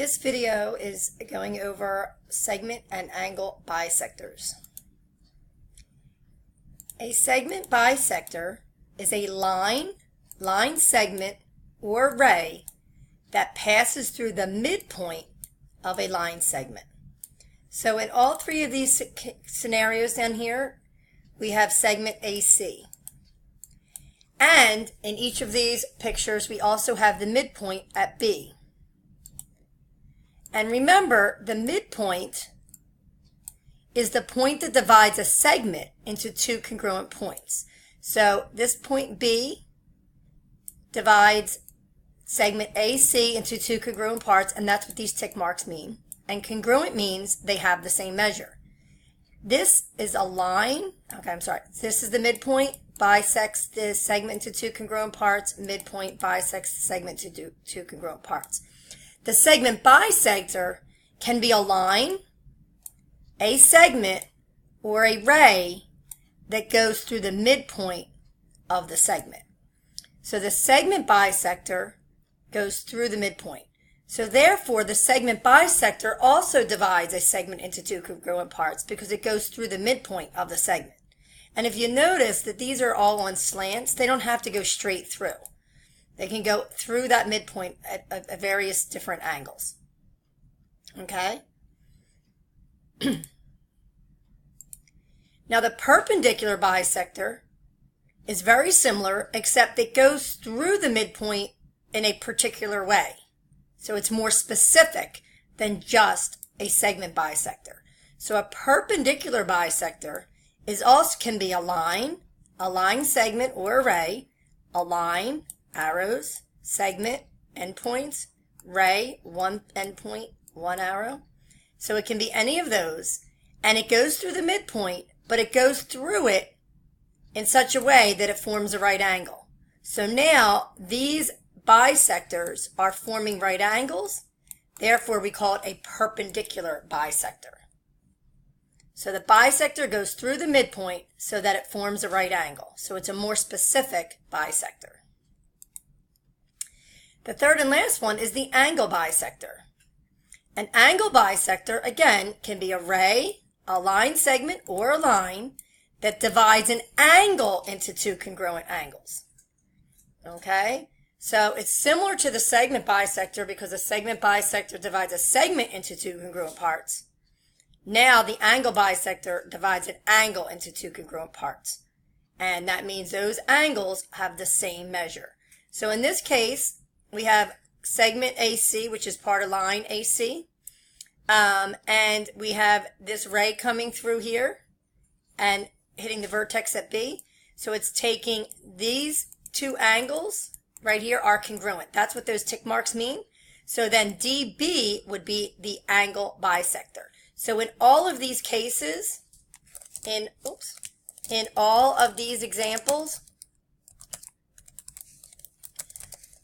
This video is going over segment and angle bisectors. A segment bisector is a line segment, or ray that passes through the midpoint of a line segment. So in all three of these scenarios down here, we have segment AC. And in each of these pictures, we also have the midpoint at B. And remember, the midpoint is the point that divides a segment into two congruent points. So this point B divides segment AC into two congruent parts, and that's what these tick marks mean. And congruent means they have the same measure. This is a line, this is the midpoint, bisects the segment into two congruent parts, midpoint bisects the segment into two congruent parts. The segment bisector can be a line, a segment, or a ray that goes through the midpoint of the segment. So the segment bisector goes through the midpoint. So therefore, the segment bisector also divides a segment into two congruent parts because it goes through the midpoint of the segment. And if you notice that these are all on slants, they don't have to go straight through. They can go through that midpoint at various different angles. Okay? Now the perpendicular bisector is very similar, except it goes through the midpoint in a particular way. So it's more specific than just a segment bisector. So a perpendicular bisector can be a line segment or ray, a line, arrows, segment, endpoints, ray, one endpoint, one arrow. So it can be any of those, and it goes through the midpoint, but it goes through it in such a way that it forms a right angle. So now these bisectors are forming right angles, therefore we call it a perpendicular bisector. So the bisector goes through the midpoint so that it forms a right angle. So it's a more specific bisector. The third and last one is the angle bisector. An angle bisector, again, can be a ray, a line segment, or a line that divides an angle into two congruent angles. Okay? So it's similar to the segment bisector because a segment bisector divides a segment into two congruent parts. Now the angle bisector divides an angle into two congruent parts. And that means those angles have the same measure. So in this case, we have segment AC, which is part of line AC. And we have this ray coming through here and hitting the vertex at B. So it's taking these two angles right here are congruent. That's what those tick marks mean. So then DB would be the angle bisector. So in all of these cases, in all of these examples,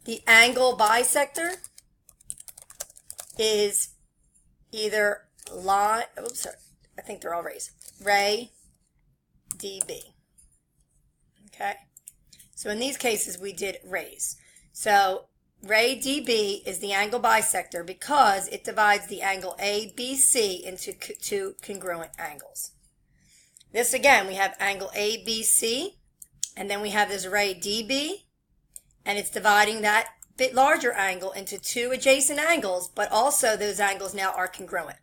the angle bisector is either line, I think they're all rays, ray, DB. Okay? So in these cases, we did rays. So ray DB is the angle bisector because it divides the angle ABC into two congruent angles. This again, we have angle ABC, and then we have this ray DB, and it's dividing that bit larger angle into two adjacent angles, but also those angles now are congruent.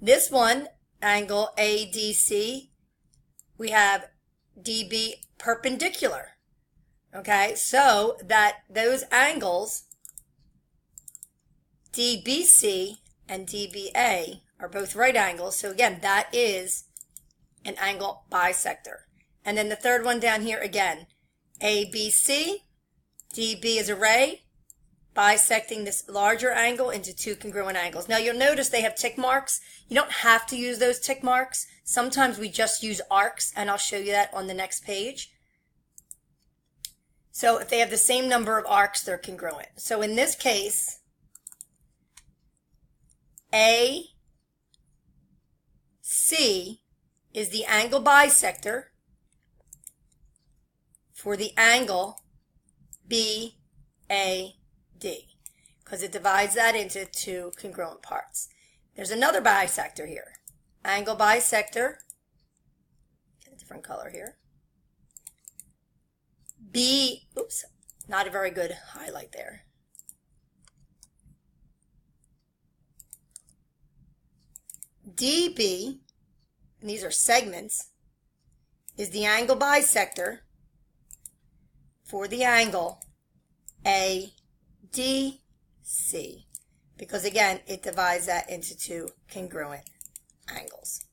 This one, angle ADC, we have DB perpendicular. Okay, so that those angles, DBC and DBA, are both right angles. So again, that is an angle bisector. And then the third one down here again, ABC, DB is a ray, bisecting this larger angle into two congruent angles. Now you'll notice they have tick marks. You don't have to use those tick marks. Sometimes we just use arcs, and I'll show you that on the next page. So if they have the same number of arcs, they're congruent. So in this case, AC is the angle bisector for the angle BAD. because it divides that into two congruent parts. There's another bisector here. Angle bisector. Get a different color here. Oops, not a very good highlight there. DB, and these are segments, is the angle bisector for the angle ADC, because again, it divides that into two congruent angles.